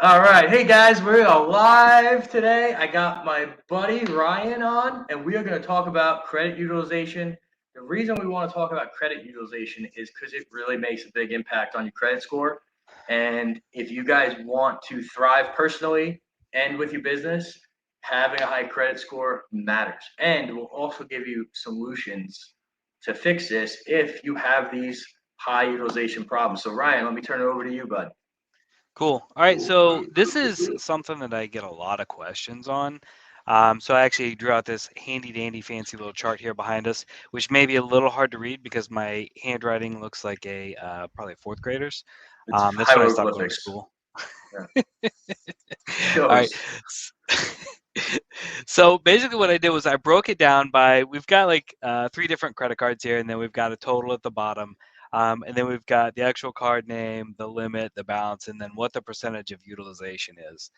All right. Hey guys, we're live today. I got my buddy Ryan on, and we are going to talk about credit utilization. The reason we want to talk about credit utilization is because it really makes a big impact on your credit score. And if you guys want to thrive personally and with your business, having a high credit score matters. And we'll also give you solutions to fix this if you have these high utilization problems. So, Ryan, let me turn it over to you, bud. Cool. All right, so this is something that I get a lot of questions on. So I actually drew out this handy dandy fancy little chart here behind us, which may be a little hard to read because my handwriting looks like a probably fourth graders. It's That's when I stopped going to hieroglyphics. school. Yeah. All right. Shows. So basically what I did was I broke it down by we've got like three different credit cards here, and then we've got a total at the bottom. And then we've got the actual card name, the limit, the balance, and then what the percentage of utilization is.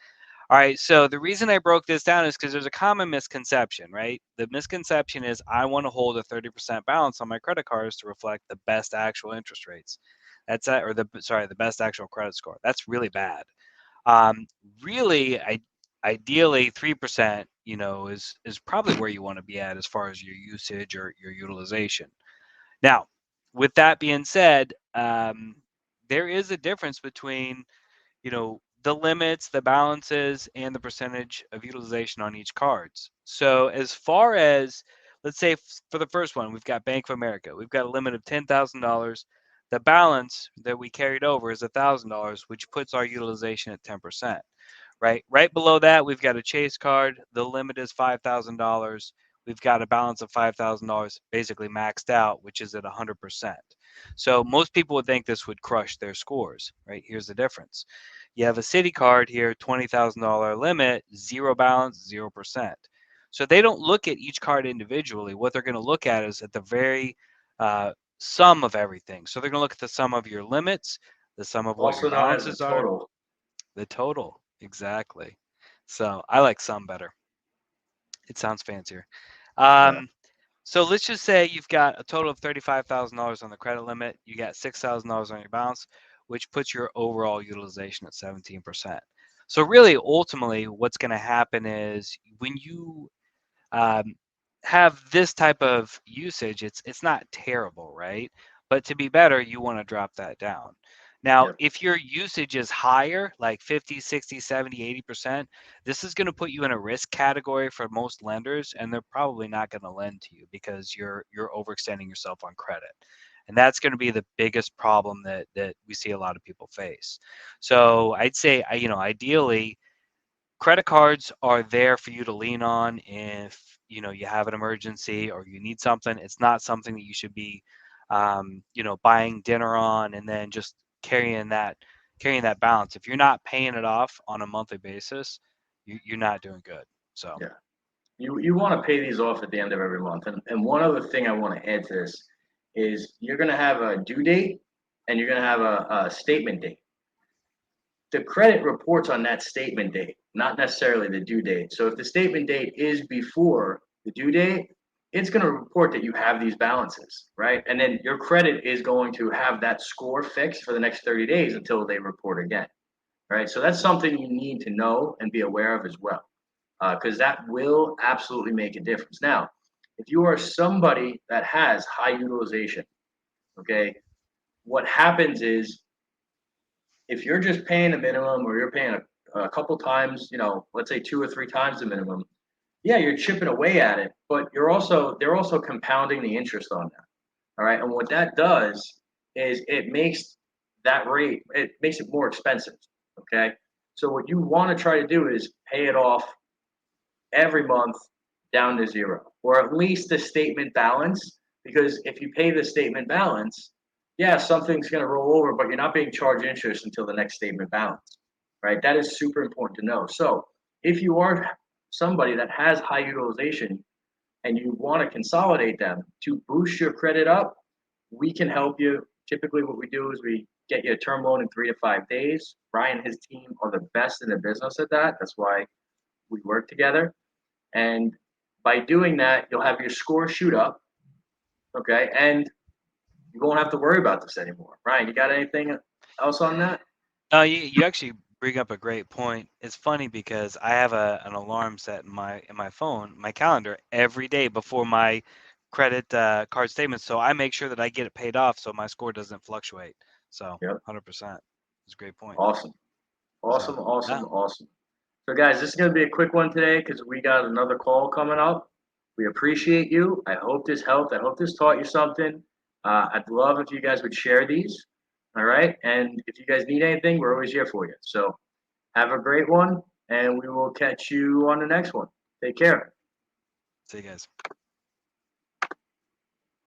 All right, so the reason I broke this down is because there's a common misconception, right? The misconception is I want to hold a 30% balance on my credit cards to reflect the best actual interest rates. That's that, or the best actual credit score. That's really bad. Um, really, ideally 3%, is probably where you want to be at as far as your usage or your utilization. Now, with that being said, there is a difference between, the limits, the balances, and the percentage of utilization on each cards. So as far as, let's say for the first one, we've got Bank of America. We've got a limit of $10,000. The balance that we carried over is $1,000, which puts our utilization at 10%. Right below that, we've got a Chase card. The limit is $5,000. We've got a balance of $5,000 basically maxed out, which is at 100%. So most people would think this would crush their scores, right? Here's the difference. You have a Citi card here, $20,000 limit, zero balance, 0%. So they don't look at each card individually. What they're going to look at is at the very sum of everything. So they're going to look at the sum of your limits, the sum of what your Also known as the balances are, total. the total, exactly. So I like some better. It sounds fancier. Yeah. Um, so let's just say you've got a total of $35,000 on the credit limit. You got $6,000 on your balance, which puts your overall utilization at 17%. So really, ultimately, what's going to happen is when you um, have this type of usage, it's not terrible, right? But to be better, you want to drop that down. Now, Yep. if your usage is higher, like 50, 60, 70, 80%, this is going to put you in a risk category for most lenders, and they're probably not going to lend to you because you're overextending yourself on credit. And that's going to be the biggest problem that we see a lot of people face. So I'd say, ideally, credit cards are there for you to lean on if you have an emergency or you need something. It's not something that you should be buying dinner on and then just carrying that balance. If you're not paying it off on a monthly basis, you're not doing good. So Yeah. You want to pay these off at the end of every month. And one other thing I want to add to this is you're going to have a due date and you're going to have a statement date. The credit reports on that statement date, not necessarily the due date. So if the statement date is before the due date, it's going to report that you have these balances, right? And then your credit is going to have that score fixed for the next 30 days until they report again, right? So that's something you need to know and be aware of as well, because that will absolutely make a difference. Now, if you are somebody that has high utilization, okay, what happens is if you're just paying a minimum or you're paying a couple times, let's say two or three times the minimum, yeah, you're chipping away at it, but they're also compounding the interest on that. All right. And what that does is it makes it more expensive. Okay. So what you want to try to do is pay it off every month down to zero, or at least the statement balance. Because if you pay the statement balance, yeah, something's going to roll over, but you're not being charged interest until the next statement balance, right? That is super important to know. So if you are somebody that has high utilization and you want to consolidate them to boost your credit up, we can help you. Typically, what we do is we get you a term loan in 3 to 5 days. Ryan and his team are the best in the business at that. That's why we work together. And by doing that, you'll have your score shoot up. Okay. And you won't have to worry about this anymore. Ryan, you got anything else on that? you actually bring up a great point. It's funny because I have an alarm set in my phone, my calendar every day before my credit card statement, so I make sure that I get it paid off so my score doesn't fluctuate. So Yep. 100%. It's a great point. Awesome. So Awesome. yeah, Awesome. Awesome. So, guys, this is going to be a quick one today because we got another call coming up. We appreciate you. I hope this helped. I hope this taught you something. I'd love if you guys would share these. All right. And if you guys need anything, we're always here for you. So, have a great one, and we will catch you on the next one. Take care. see you guys.